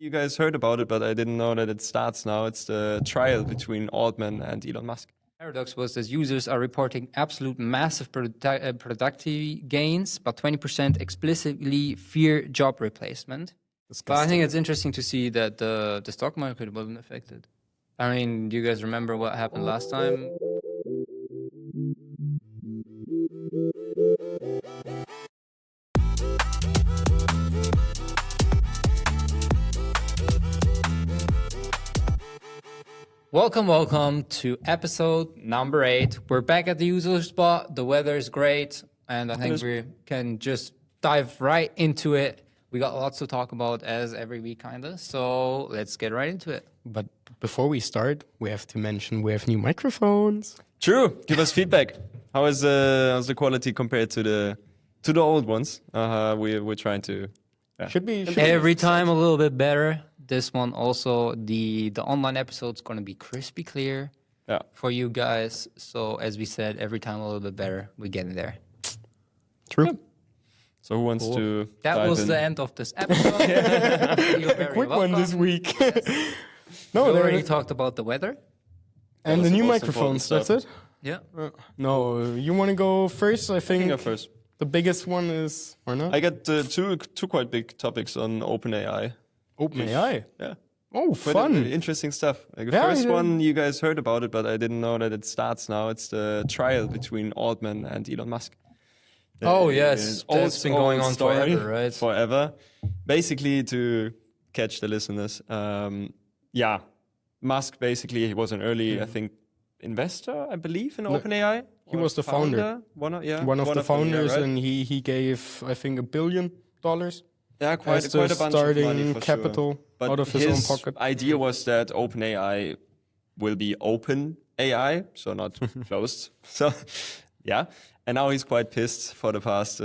You guys heard about it, but I didn't know that it starts now. It's the trial between Altman and Elon Musk. Paradox was that users are reporting absolute massive productivity gains, but 20% explicitly fear job replacement. But I think it's interesting to see that the stock market wasn't affected. I mean, do you guys remember what happened last time? Welcome to episode number 8. We're back at the usual spot. The weather is great, and I think we can just dive right into it. We got lots to talk about as every week, kinda. So let's get right into it. But before we start, we have to mention we have new microphones. True. Give us feedback. How's the quality compared to the old ones? We're trying to. Should be Every time a little bit better. This one also, the online episode's going to be crispy clear for you guys. So as we said, every time a little bit better. We get in there. True. Yeah. So who wants to? That was the end of this episode. You're very quick welcome. one this week. We already talked about the weather. And the new microphones, stuff. that's it? Yeah. No, you want to go first? I think Go first. the biggest one is, or not? I got two quite big topics on OpenAI. OpenAI. Yeah. Oh, Quite fun. interesting stuff. Like the Yeah, first yeah. one, you guys heard about it, but I didn't know that it starts now. It's the trial between Altman and Elon Musk. Oh, yes. That's been going on story, forever, right? Forever. Basically, to catch the listeners, Musk basically, he was an early, I think, investor, I believe, in OpenAI. He was the founder. One of the founders, right? and he gave, I think, $1 billion. Yeah, quite as a the bunch of money starting for capital sure. But out of his own pocket. idea was that OpenAI will be open AI, so not closed. So, yeah. And now he's quite pissed for the past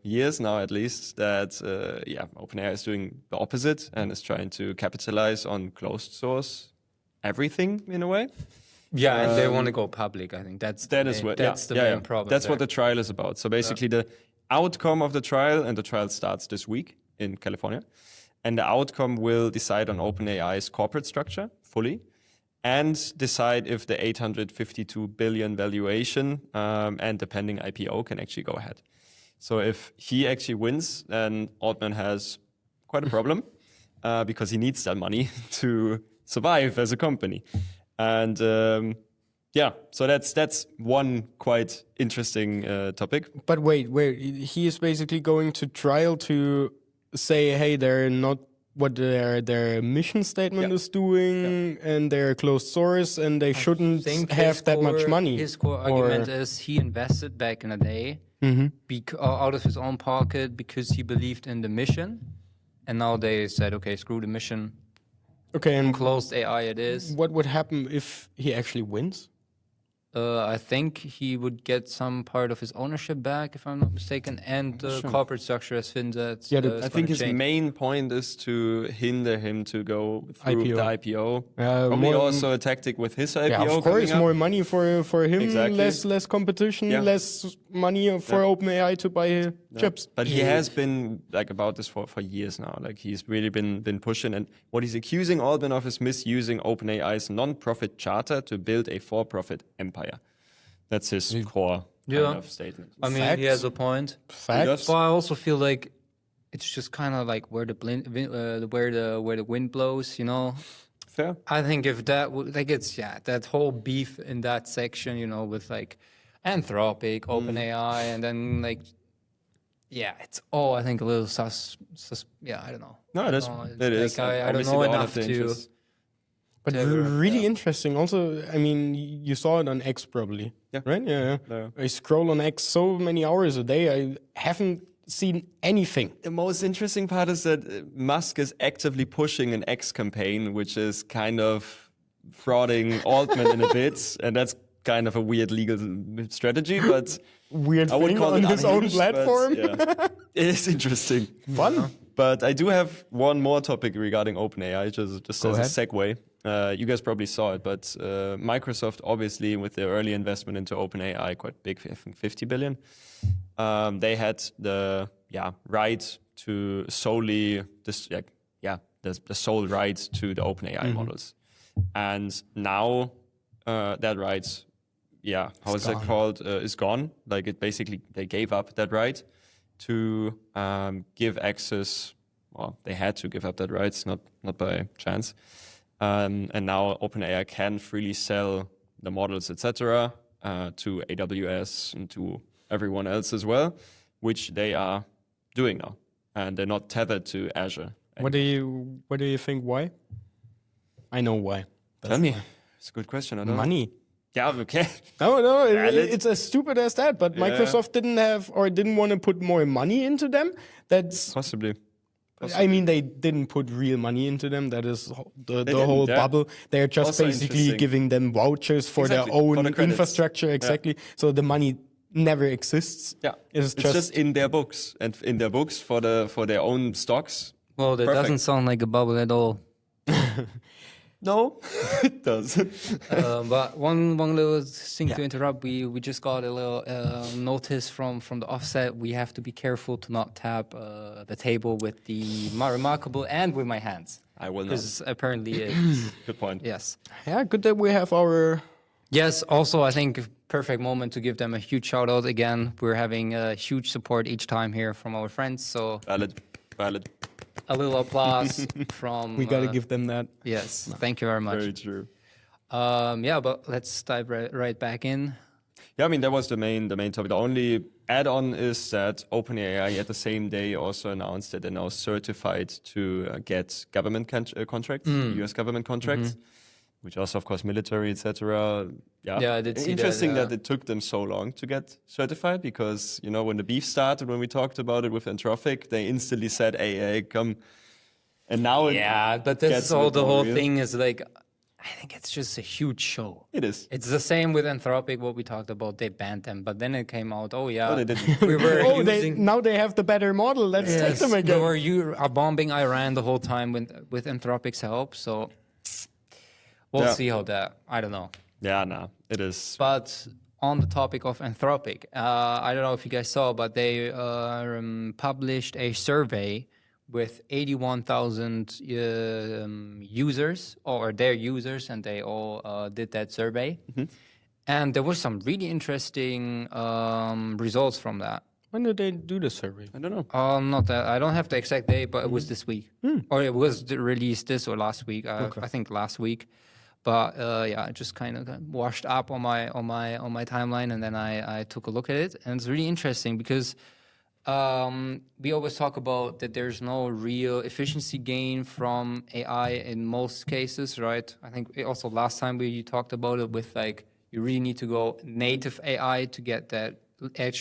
years now, at least, that OpenAI is doing the opposite and is trying to capitalize on closed source everything in a way. Yeah, and they want to go public. I think that's the main problem. That's what the trial is about. So basically, the outcome of the trial, and the trial starts this week in California, and the outcome will decide on OpenAI's corporate structure fully, and decide if the 852 billion valuation and the pending IPO can actually go ahead. So if he actually wins, then Altman has quite a problem because he needs that money to survive as a company. And so that's one quite interesting topic. But wait, he is basically going to trial to say, hey, they're not what their mission statement is doing, and they're closed source, and they shouldn't have that much money. His core argument is he invested back in the day out of his own pocket because he believed in the mission, and now they said, okay, screw the mission. Okay, and Closed AI it is. what would happen if he actually wins? I think he would get some part of his ownership back, if I'm not mistaken, and the corporate structure, as Finn said. I think his main point is to hinder him to go through IPO. the IPO. Probably also a tactic with his IPO. Yeah, of course, more money for him, Exactly. less competition, less money for OpenAI to buy chips. But he has been like about this for years now. Like he's really been pushing, and what he's accusing Altman of is misusing OpenAI's non-profit charter to build a for-profit empire. That's his core kind of statement. I mean, he has a point. Facts. But I also feel like it's just kind of like where the wind blows, you know. Fair. I think if that would that whole beef in that section, you know, with like Anthropic, OpenAI, and then like it's all I think a little I don't know. No, that is. I don't know enough to. But really interesting. Also, I mean, you saw it on X probably, right? Yeah. I scroll on X so many hours a day. I haven't seen anything. The most interesting part is that Musk is actively pushing an X campaign, which is kind of frauding Altman in a bit, and that's kind of a weird legal strategy, but weird I would thing call on it his own unhinged, platform. It is interesting. Fun. But I do have one more topic regarding OpenAI, just as a segue. You guys probably saw it, but Microsoft, obviously, with their early investment into OpenAI, quite big, I think 50 billion, they had the right to solely the sole rights to the OpenAI models. And now that right, how is that called? Is gone. Like it basically, they gave up that right to give access. Well, they had to give up that rights, not by chance. And now OpenAI can freely sell the models, etc., to AWS and to everyone else as well, which they are doing now, and they're not tethered to Azure. What do you think? Why? I know why. Tell me. It's a good question. I don't know. Money. Yeah, okay. No, it's as stupid as that. But Microsoft didn't want to put more money into them. That's Possibly. I mean, they didn't put real money into them. That is the whole bubble. They're just Also basically giving them vouchers for their own the credits. infrastructure. Exactly. So the money never exists. Yeah, it's just in their books, and in their books for their own stocks. Well, that doesn't sound like a bubble at all. No, it does. But one little thing to interrupt. We just got a little notice from the offset. We have to be careful to not tap the table with the remarkable and with my hands. I will not. Because apparently it's... Good point. Yes. Yeah, good that we have our... Yes, also I think perfect moment to give them a huge shout out again. We're having a huge support each time here from our friends. So Valid. a little applause from... We got to give them that. Yes, thank you very much. Very true. But let's dive right back in. Yeah, I mean, that was the main topic. The only add-on is that OpenAI at the same day also announced that they're now certified to get government contracts, US government contracts, which also, of course, military, etc. Yeah, I did see interesting that, that it took them so long to get certified because, you know, when the beef started, when we talked about it with Anthropic, they instantly said, hey, come. And now but this is all the whole thing is like, I think it's just a huge show. It is. It's the same with Anthropic, what we talked about. They banned them, but then it came out, they didn't. we were now they have the better model. Let's take them again. We were bombing Iran the whole time with Anthropic's help, so we'll see how that, I don't know. Yeah, no, it is. But on the topic of Anthropic, I don't know if you guys saw, but they published a survey with 81,000 users, or their users, and they all did that survey. And there were some really interesting results from that. When did they do the survey? I don't know. Not that I don't have the exact date, but it was this week, or it was released this or last week. I think last week. But I just kind of washed up on my timeline, and then I took a look at it, and it's really interesting because we always talk about that there's no real efficiency gain from AI in most cases, right? I think also last time we talked about it with like you really need to go native AI to get that edge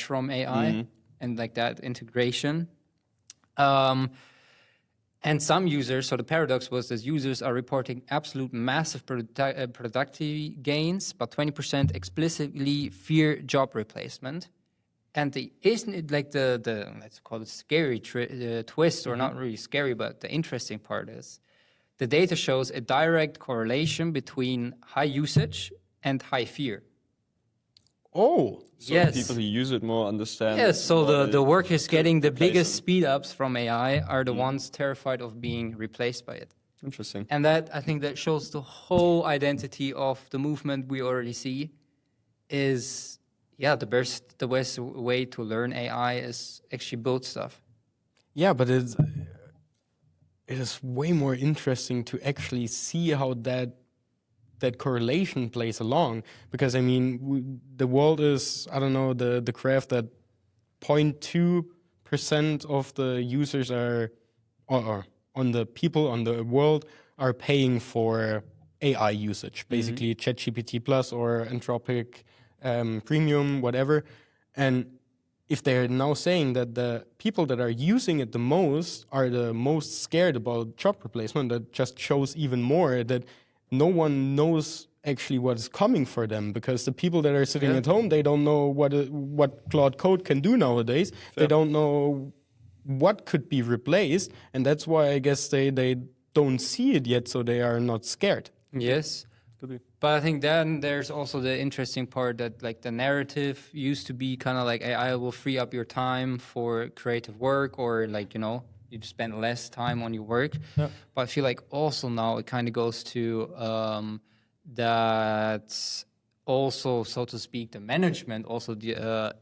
from AI and like that integration. And some users, so the paradox was that users are reporting absolute massive productivity gains, but 20% explicitly fear job replacement. And isn't it like the let's call it scary twist, or not really scary, but the interesting part is the data shows a direct correlation between high usage and high fear. Oh. So the people who use it more understand. Yes, so the workers getting the biggest speed ups from AI are the ones terrified of being replaced by it. Interesting. And that, I think that shows the whole identity of the movement we already see is, the best way to learn AI is actually build stuff. Yeah, but it is way more interesting to actually see how that correlation plays along, because I mean the world is, I don't know, the graph that 0.2% of the users are or on the people on the world are paying for AI usage, basically ChatGPT Plus or Anthropic Premium, whatever. And if they're now saying that the people that are using it the most are the most scared about job replacement, that just shows even more that no one knows actually what is coming for them, because the people that are sitting at home, they don't know what Claude Code can do nowadays. They don't know what could be replaced, and that's why I guess they don't see it yet, so they are not scared. Yes. But I think then there's also the interesting part that like the narrative used to be kind of like AI will free up your time for creative work, or like, you just spend less time on your work. But I feel like also now it kind of goes to that also, so to speak, the management also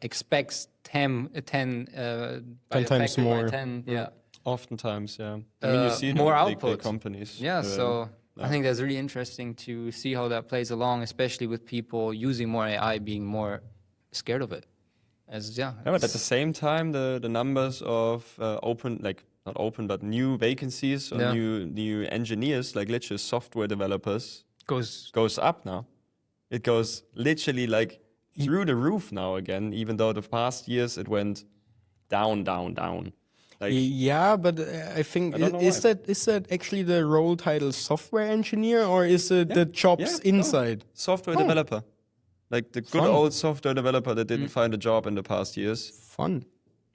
expects 10 by 10 a times factor by more. 10, yeah. Oftentimes, yeah. I mean, you see more the output. big companies. Yeah, so I think that's really interesting to see how that plays along, especially with people using more AI being more scared of it. Yeah, but at the same time, the numbers of not open, but new vacancies or new engineers, like literally software developers, goes up now. It goes literally like through the roof now again, even though the past years it went down. Like, yeah, but I think I don't know is why. that actually the role title software engineer, or is it the jobs inside? Software developer. Like the good Fun. old software developer that didn't find a job in the past years, Fun.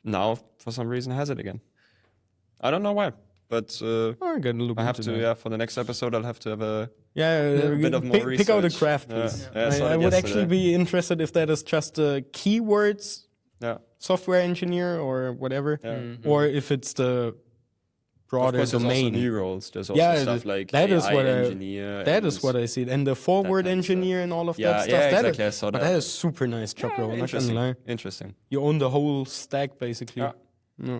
now for some reason has it again. I don't know why, but I'm gonna look I have into to. that. Yeah, for the next episode, I'll have to have a bit of more pick out a research. craft, Yeah. please. Yeah, I saw I that would actually yesterday. be interested if that is just keywords, Yeah. software engineer or whatever, Mm-hmm. or if it's the Of broader course, there's also domain. new roles. There's also Yeah, stuff like that AI is what engineer. that is what I see, and the forward kind of stuff. engineer and all of Yeah, that stuff. yeah, that exactly, I Is, saw but that. that is super nice job, bro. Not gonna Interesting. lie. Interesting. You own the whole stack basically. Yeah.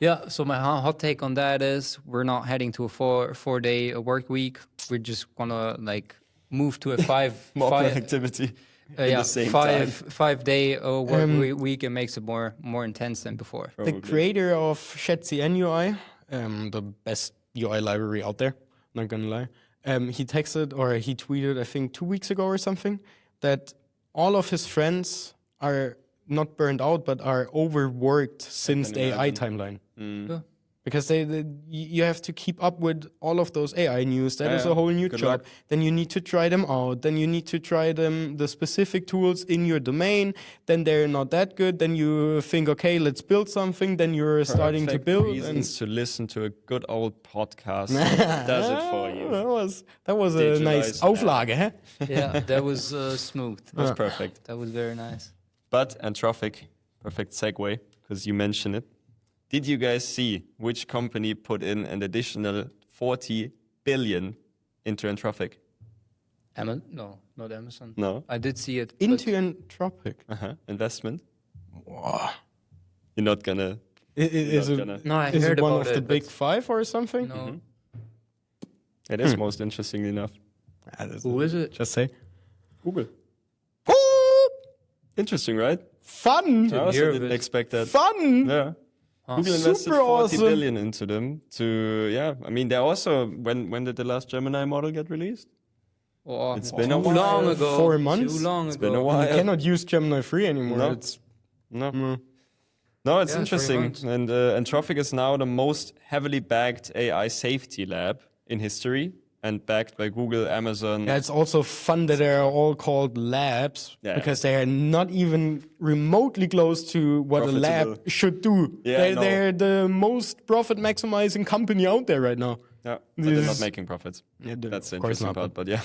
Yeah, so my hot take on that is we're not heading to a four-day work week. We're just gonna like move to a More five productivity in the same time. 5 day work week. It makes it more intense than before. The creator of Shetzi UI, the best UI library out there, not gonna lie, he texted or he tweeted, I think 2 weeks ago or something, that all of his friends are not burned out, but are overworked since the AI timeline. Yeah. Because you have to keep up with all of those AI news. That is Yeah, a whole new good job. luck. Then you need to try them out. Then you need to try the specific tools in your domain. Then they're not that good. Then you think, okay, let's build something. Then you're starting to Perfect build. And reasons to listen to a good old podcast that does it for you. That was a Digilize nice Lab. Auflage, huh? Yeah, that was smooth. That's perfect. That was very nice. But Anthropic, perfect segue, because you mentioned it. Did you guys see which company put in an additional 40 billion into Anthropic? No, not Amazon. No. I did see it. Into Anthropic. Investment? Wow. You're not gonna. Is not it, gonna. No, I is heard it one about of the it, big but five or something? no. It is most interestingly enough. Who is it? Just say. Google. Interesting, right? Fun! I also hear of didn't it. expect that. Fun! Yeah. Google invested Super 40 awesome. billion into them. I mean, they're also. When did the last Gemini model get released? Oh, It's been too a while. long ago. 4 months? Too long It's ago. been a You while. cannot use Gemini 3 anymore. No. It's No. mm. No, it's Yeah, 3 interesting. months. And Anthropic is now the most heavily backed AI safety lab in history and backed by Google, Amazon. Yeah, it's also fun that they are all called labs Yeah. because they are not even remotely close to what a lab Profitable. should do. Yeah, I know. They're the most profit maximizing company out there right now. Yeah, but they're This not is- making profits. Yeah, That's the of course interesting not, part, but yeah.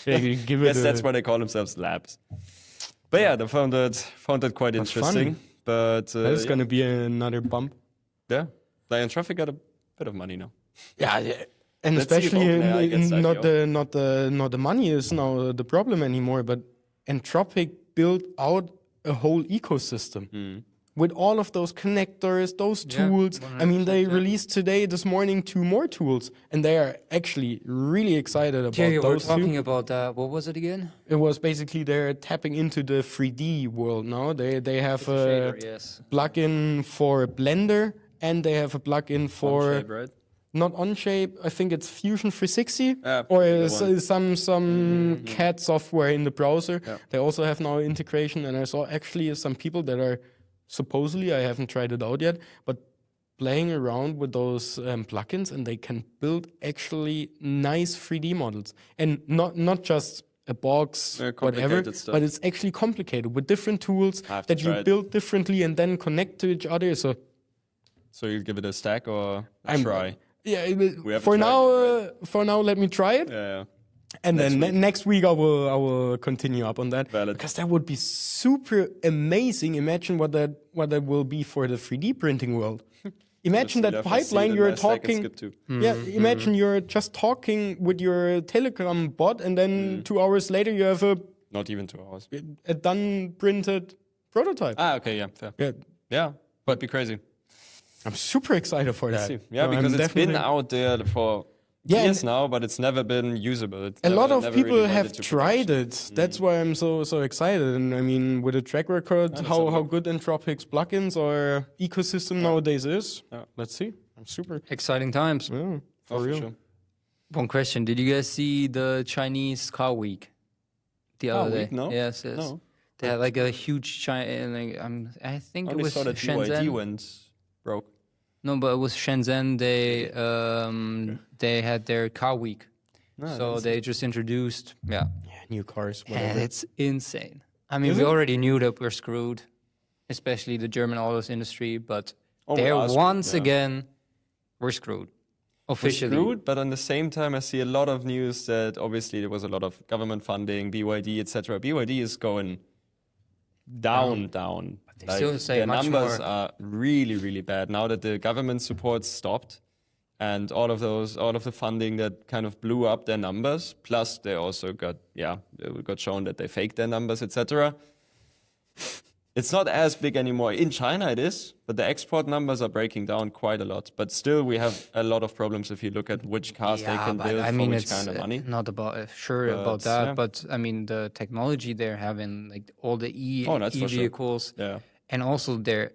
Yeah, you give it Yes, that's a- why they call themselves labs. But yeah, they found it quite That's interesting. fun. But That is yeah. going to be another bump. Yeah, the Anthropic got a bit of money now. Yeah, and Let's see if especially OpenAI gets not the money is now the problem anymore, but Anthropic built out a whole ecosystem Hmm. with all of those connectors, those Yeah, tools. I mean, they 100%, yeah. released this morning 2 more tools, and they are actually really excited about Yeah, we're those talking two. about what was it again? It was basically they're tapping into the 3D world now. They have a Shader, yes. plugin for Blender, and they have a plugin for Shape, right? not Onshape. I think it's Fusion 360 Yeah, or the some CAD software in the browser. Yeah. They also have now integration, and I saw actually some people that are supposedly, I haven't tried it out yet, but playing around with those plugins, and they can build actually nice 3D models, and not just a box, whatever, complicated stuff. but it's actually complicated with different tools I have to that you try it. build differently and then connect to each other. So So you'll give it a stack or a I'm- try? yeah, haven't for tried now, it, for now, let me try it. Yeah. And Next then week. next week I will continue up on that Valid. because that would be super amazing. Imagine what that will be for the 3D printing world. Imagine Just, that if I see it pipeline in you're my Slack, it's talking. skip to. Yeah, imagine you're just talking with your Telegram bot, and then 2 hours later you have Not even 2 hours. a done printed prototype. Ah, okay, yeah, fair. Yeah, Yeah, would be crazy. I'm super excited for that. See. Yeah, No, because I'm it's been definitely- out there for Yeah, years now, but it's never been usable. It's A lot never- of never people really made have it to tried production. it. That's why I'm so excited. And I mean, with a track record, let's have how a look. good Anthropic's plugins or ecosystem nowadays is. Yeah. Let's see. I'm super. Exciting times. Yeah, for Oh, real. sure. One question: did you guys see the Chinese car week the Car other day? week? No. Yes, yes. No. They had like a huge China. Like, I think it Only was saw that BYD Shenzhen. went broke. No, but it was Shenzhen. They had their car week, so they just introduced. Yeah, New cars, and whatever. it's insane. I mean, Is we it? already knew that we're screwed, especially the German autos industry. But Oh, we there are screwed, once yeah. again, we're screwed. We're Officially. screwed, but at the same time, I see a lot of news that obviously there was a lot of government funding, BYD, etc. BYD is going down. they still say their much numbers more. are really, really bad now that the government support stopped, and all of the funding that kind of blew up their numbers. Plus, they also got shown that they faked their numbers, etc. It's not as big anymore. In China it is, but the export numbers are breaking down quite a lot. But still, we have a lot of problems if you look at which cars they can but build I mean, for which it's kind of money. not about about But, that, yeah. but I mean the technology they're having, like all the Oh, that's for sure. vehicles, Yeah. and also their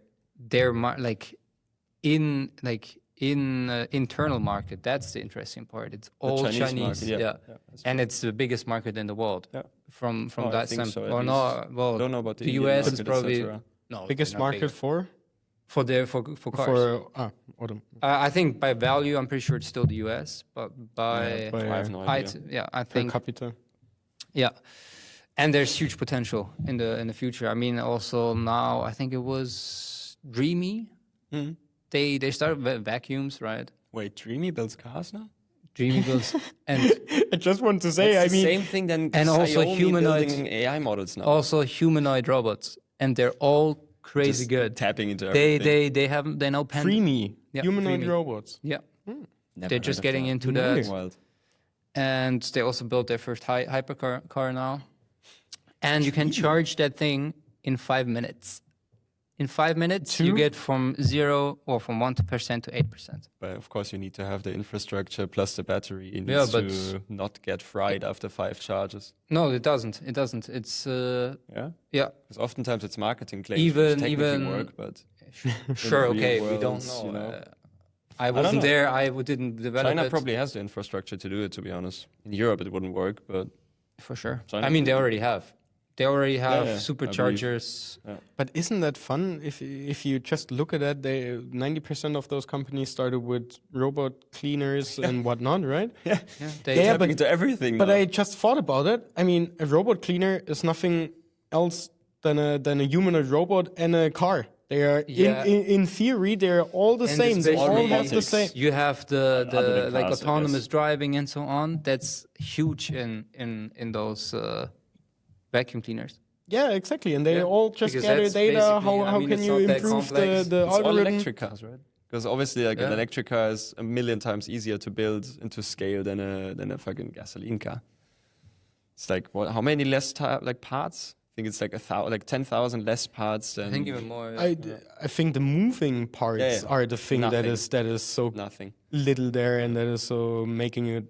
internal market. That's the interesting part. It's all Chinese Chinese, market, yeah. Yeah, that's and it's the biggest market in the world. Yeah. From Oh, I that think so, standpoint. at Or no, least. well, I don't know about the the Indian US is market, probably etc. no Biggest they're not market bigger. for for cars. autumn. I think by value, I'm pretty sure it's still the US, but by by- I have no idea. I Per think capita. yeah, and there's huge potential in the future. I mean, also now I think it was Dreamy. Mhm. They started vacuums, right? Wait, Dreamy builds cars now? Dreamy builds and I just want to say, It's I the mean, same thing than and also Xiaomi humanoid- building AI models now. also humanoid robots, and they're all crazy Just good. tapping into everything. They know dreamy Yeah, humanoid dreamy. robots. Yeah, Never they're heard just of getting that. into Really? that. Wild. And they also built their first hypercar car now. And you can charge that thing in 5 minutes. In 5 minutes, you Two? get from 1% to 8%. But of course, you need to have the infrastructure plus the battery. It Yeah, needs but- to not get fried after 5 charges. No, it doesn't. It doesn't. It's Yeah, yeah, because oftentimes it's marketing claims, Even- which technically even- work, but sure. real Okay, we don't worlds, know. you know. I wasn't know. there. Didn't develop China it probably has the infrastructure to do it. To be honest, in Europe it wouldn't work, but for sure. China I mean, they could. already have. They already have yeah, I superchargers. But isn't that fun? If you just look at that, 90% of those companies started with robot cleaners and whatnot, right? yeah, They, Yeah, tapping but- into everything. But now. I just thought about it. I mean, a robot cleaner is nothing else than a humanoid robot and a car. They are Yeah. in theory they're all the And same. They especially- all have the robotics. same. You have Other the than like cars, I autonomous guess. driving and so on. That's huge in those vacuum cleaners. Yeah, exactly. And they Yeah, all just because gather that's data. basically- How I mean, can it's you not that improve complex. the It's all algorithm? electric cars, right? Because obviously, like an Yeah. electric car is a million times easier to build and to scale than a fucking gasoline car. It's like what? How many less parts? I think it's like 10,000 less parts than I think even more. I think the moving parts Yeah, yeah. are the thing that Nothing. is so nothing. little there and that is so making it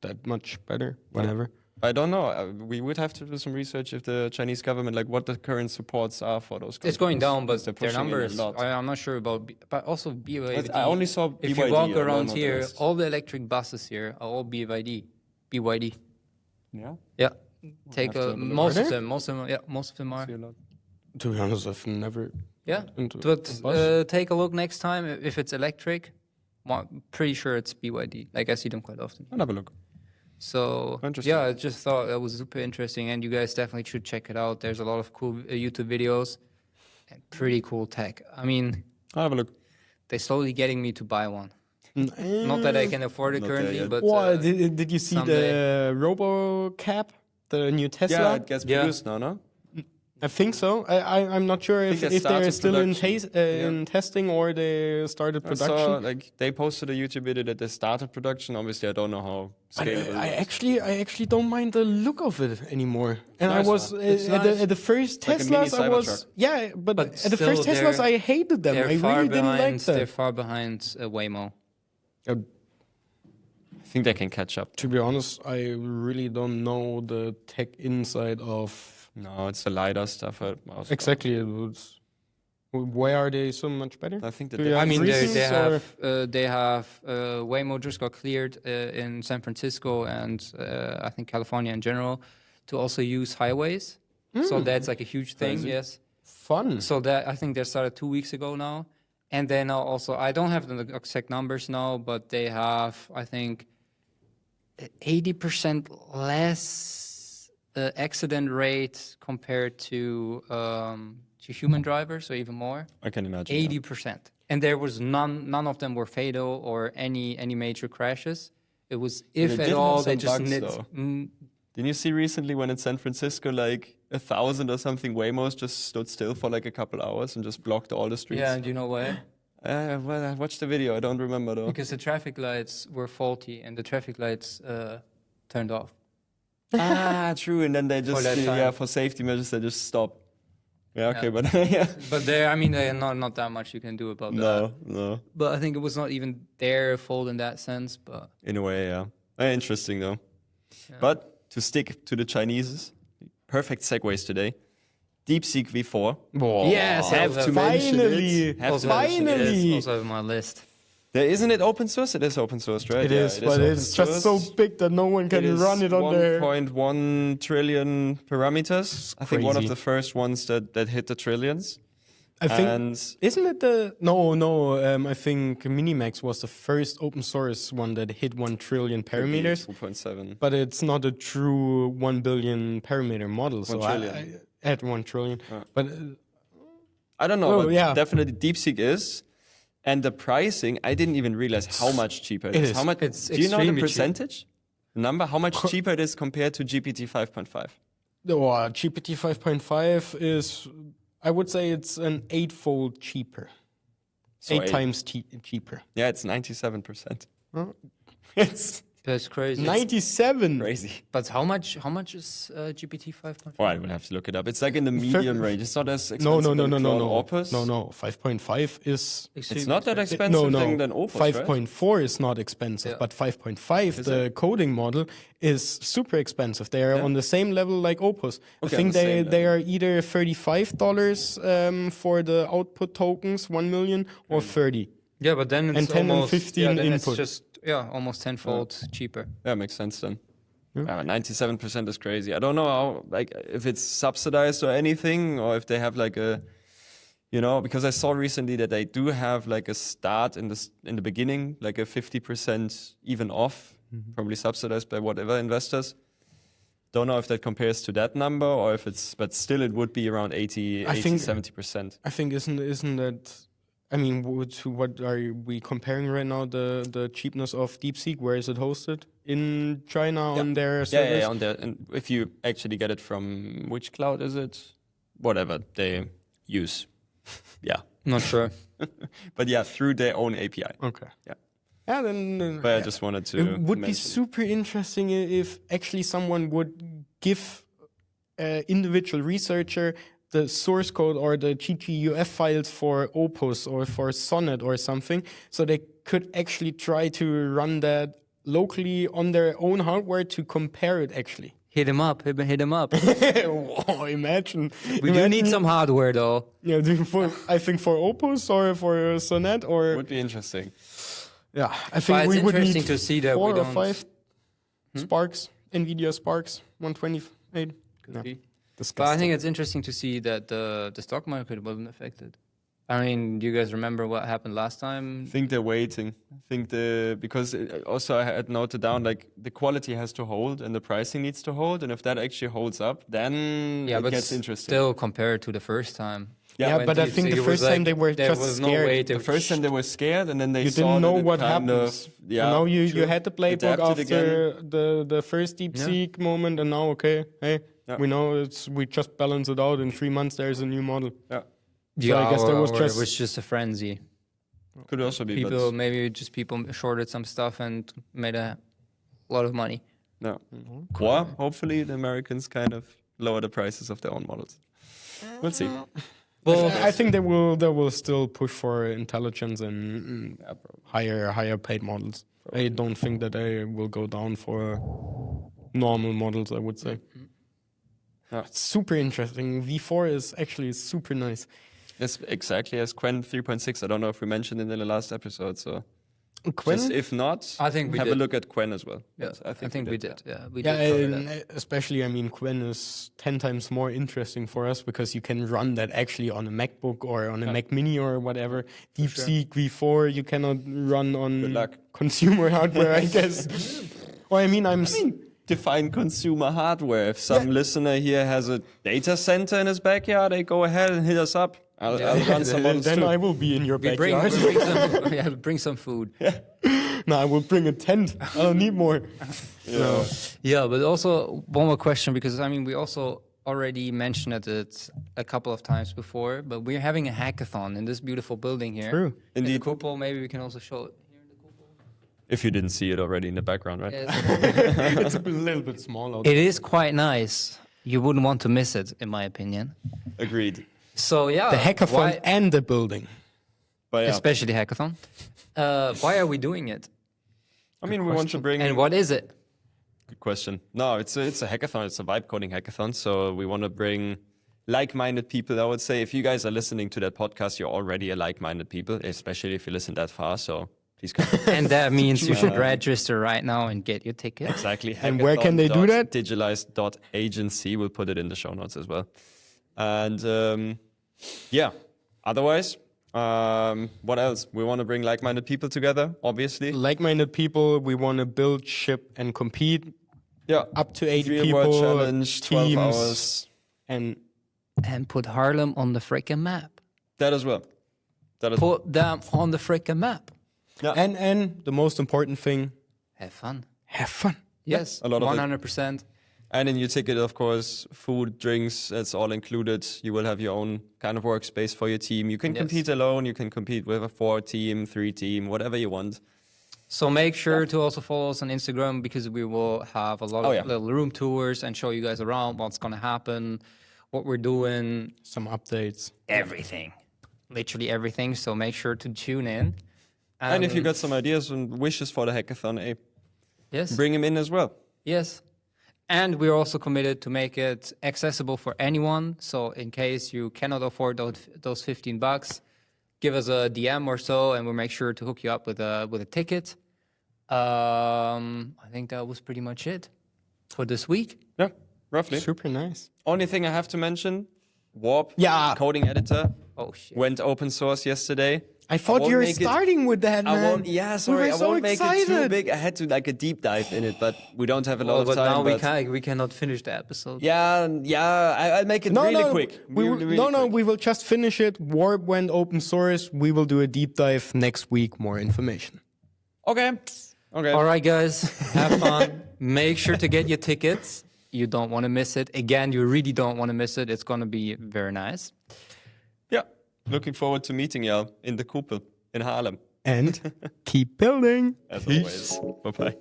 that much better. Whatever. I don't know. We would have to do some research if the Chinese government, like what the current supports are for those. It's going companies, down, but because they're their pushing in a numbers. lot. I'm not sure about, but also BYD. I only saw If BYD, you walk I don't around know the here, rest. all the electric buses here are all BYD. BYD. Yeah. Yeah. Take have to have a look. most Are of they? them. Most of them are. See a lot. To be honest, I've never Yeah. into But a bus. take a look next time if it's electric. Pretty sure it's BYD. Like I see them quite often. I'll have a look. So Interesting. yeah, I just thought that was super interesting, and you guys definitely should check it out. There's a lot of cool YouTube videos and pretty cool tech. I mean, I'll have a look. they're slowly getting me to buy one. Not that I can afford it Not there currently, yet. but What did you see someday. the RoboCab, the new Tesla? Yeah, it gets Yeah. produced now, no? I think so. I'm not sure think if they they're started still in, production. in testing or they started I production. saw, like, they posted a YouTube video that they started production. Obviously, I don't know how But scalable I it is. actually don't mind the look of it anymore. And nice. I was It's at, nice. the first Like a mini Teslas. I was Cybertruck. but at the still, first Teslas I hated them. They're I far really behind. didn't like They're them. far behind Waymo. I think they can catch up. To be honest, I really don't know the tech inside of No, it's the LiDAR stuff. exactly. Why are they so much better? I think that Do you I have mean, reasons, they have Waymo just got cleared in San Francisco and I think California in general to also use highways. So that's like a huge thing. Crazy. Yes. fun. So that I think they started 2 weeks ago now, and then also I don't have the exact numbers now, but they have I think 80% less accident rate compared to human drivers, so even more. I can imagine. yeah. 80%, and there was none of them were fatal or any major crashes. It was if They at did all have they some just bugs, nit. though. Didn't you see recently when in San Francisco, like 1,000 or something Waymos just stood still for like a couple hours and just blocked all the streets? Yeah, and you know why? Well, I watched the video. I don't remember though. Because the traffic lights were faulty and the traffic lights turned off. True. And then they just, that time. for safety measures, they just stop. Yeah, okay, Yeah. but yeah. But there, I mean, there not that much you can do about that. No. But I think it was not even their fault in that sense. But In a way, yeah. Interesting though. Yeah. But to stick to the Chineses, perfect segues today. DeepSeek V4. yes, have to mention finally, it. Have also to mention it. finally. also on my list. Isn't it open source? It is open source, right? It Yeah, is, but it's just so big that no one can run it on there. 1.1 trillion parameters. I think one of crazy. the first ones that hit the trillions. I think And isn't it the no? I think Minimax was the first open source one that hit 1 trillion parameters, 2.7. but it's not a true 1 billion parameter model. So 1 trillion. I at 1 trillion, but I don't know, Oh, but yeah. definitely DeepSeek is. And the pricing, I didn't even realize how much cheaper it is. is. How much? It's Do you know the extremely cheap. percentage? Number? How much cheaper it is compared to GPT 5.5? GPT 5.5 is, I would say, it's an 8-fold cheaper, So 8 times cheaper. Yeah, it's 97%. Huh? It's That's crazy. 97. crazy. But how much is GPT 5.5? Well, I would have to look it up. It's like in the medium range. It's not as No, expensive no, as no, no, Cloud no, Opus. no. 5.5 is It's not that no, expensive no. thing than Opus, right? 5.4 is not expensive, Yeah. but 5.5, the coding model, is super expensive. They are on the same level like Opus. I Okay, think on the same they are either $35 for the output tokens, 1 million, or 30. Yeah, but then it's And 10 and almost 15 then input. It's just almost tenfold cheaper. Yeah, makes sense then. 97% is crazy. I don't know how, like, if it's subsidized or anything, or if they have like a, because I saw recently that they do have like a start in the beginning, like a 50% even off, probably subsidized by whatever investors. Don't know if that compares to that number or if but still it would be around 70%. I think isn't that? I mean, what are we comparing right now? The cheapness of DeepSeek. Where is it hosted? In China on their servers. Yeah, on there. And if you actually get it from which cloud is it? Whatever they use. Yeah. Not sure. But yeah, through their own API. Okay. Yeah. Yeah, then. But I just wanted to. It would be mention. super interesting if actually someone would give an individual researcher the source code or the GGUF files for Opus or for Sonnet or something, so they could actually try to run that locally on their own hardware to compare it actually. Hit him up. Wow, imagine. We do need some hardware though. Yeah, I think for Opus or for Sonnet or Would be interesting. yeah, I But think it's we would interesting need to see that 4 we or don't- 5 Sparks, NVIDIA Sparks 128. Could be. But I Disgusting. think it's interesting to see that the stock market wasn't affected. I mean, do you guys remember what happened last time? I think they're waiting. I think because also I had noted down like the quality has to hold and the pricing needs to hold, and if that actually holds up, then Yeah, it but gets interesting. still compared to the first time. Yeah, When but I DeepSeek, think the it was first time like they were there just was scared. No way The first time they were scared, and then they You saw didn't know that it what kind happens. of- yeah, And now you true. had the playbook Adapted after the first DeepSeek moment, and now okay, hey, Yeah. We know we just balance it out. In 3 months, there's a new model. Yeah. So I guess there was or it was just a frenzy. Could also be. People, But maybe just people shorted some stuff and made a lot of money. no. Or hopefully the Americans kind of lower the prices of their own models. We'll see. Well, I think they will still push for intelligence and higher paid models. I don't think that they will go down for normal models, I would say. Yeah. It's super interesting. V4 is actually super nice. It's exactly as Quen 3.6. I don't know if we mentioned it in the last episode. So Quen? just if not, I think we have did. a look at Quen as well. yeah, But I think we did. Yeah, we Yeah, did. Cover that. and especially, I mean, Quen is 10 times more interesting for us because you can run that actually on a MacBook or on a Mac Mini or whatever. DeepSeek V4, you cannot run on Good luck. consumer hardware, I guess. Well, I mean, Define consumer hardware. If some listener here has a data center in his backyard, they go ahead and hit us up. I'll run some models then too. I will be in your We bring, backyard. bring some food. No, I will bring a tent. I don't need more. No. Yeah, but also one more question, because I mean, we also already mentioned it a couple of times before, but we're having a hackathon in this beautiful building here. True. In the Indeed. Koepel, maybe we can also show it here in the Koepel. If you didn't see it already in the background, right? It's a little bit small out It is quite nice. You wouldn't want to miss it, in my opinion. Agreed. So yeah, the hackathon why- and the building. But yeah, especially hackathon. Why are we doing it? I mean, we want to bring. And what is it? Good question. No, it's a hackathon. It's a vibe coding hackathon. So we want to bring like-minded people. I would say if you guys are listening to that podcast, you're already a like-minded people, especially if you listen that far. So please come. And that means you should register right now and get your ticket. Exactly. And where can they do that? Digilize.agency. We'll put it in the show notes as well. And yeah, otherwise, what else? We want to bring like-minded people together, obviously. Like-minded people, we want to build, ship, and compete. Yeah. Up to 8 3-word people, challenge, 12 teams, hours. and And put Harlem on the frickin' map. That as well. That as well. Put them on the frickin' map. Yeah. and the most important thing, Have fun. have fun. Yes, a lot of it. 100%. And in your ticket, of course, food, drinks, that's all included. You will have your own kind of workspace for your team. You can Yes. compete alone. You can compete with a 4-team, 3-team, whatever you want. So make sure to also follow us on Instagram, because we will have a lot of little room tours and show you guys around what's going to happen, what we're doing, Some updates. everything. Literally everything. So make sure to tune in. And if you got some ideas and wishes for the hackathon, yes. bring them in as well. Yes. And we're also committed to make it accessible for anyone. So in case you cannot afford those $15, give us a DM or so, and we'll make sure to hook you up with a ticket. I think that was pretty much it for this week. Yeah, roughly. Super nice. Only thing I have to mention, Warp, Yeah. coding editor, Oh shit. went open source yesterday. I thought won't you were make it- starting with that, man. I won't. Yeah, sorry. were I so won't make it too excited. big. I had to like a deep dive in it, but we don't have a lot Well, of but time. now we cannot finish the episode. Yeah, I'll make it really quick. Really quick. We will just finish it. Warp went open source. We will do a deep dive next week. More information. Okay. All right, guys, have fun. Make sure to get your tickets. You don't want to miss it. Again, you really don't want to miss it. It's going to be very nice. Yeah. Looking forward to meeting y'all in the Koepel in Haarlem. And keep building. As always. Bye-bye.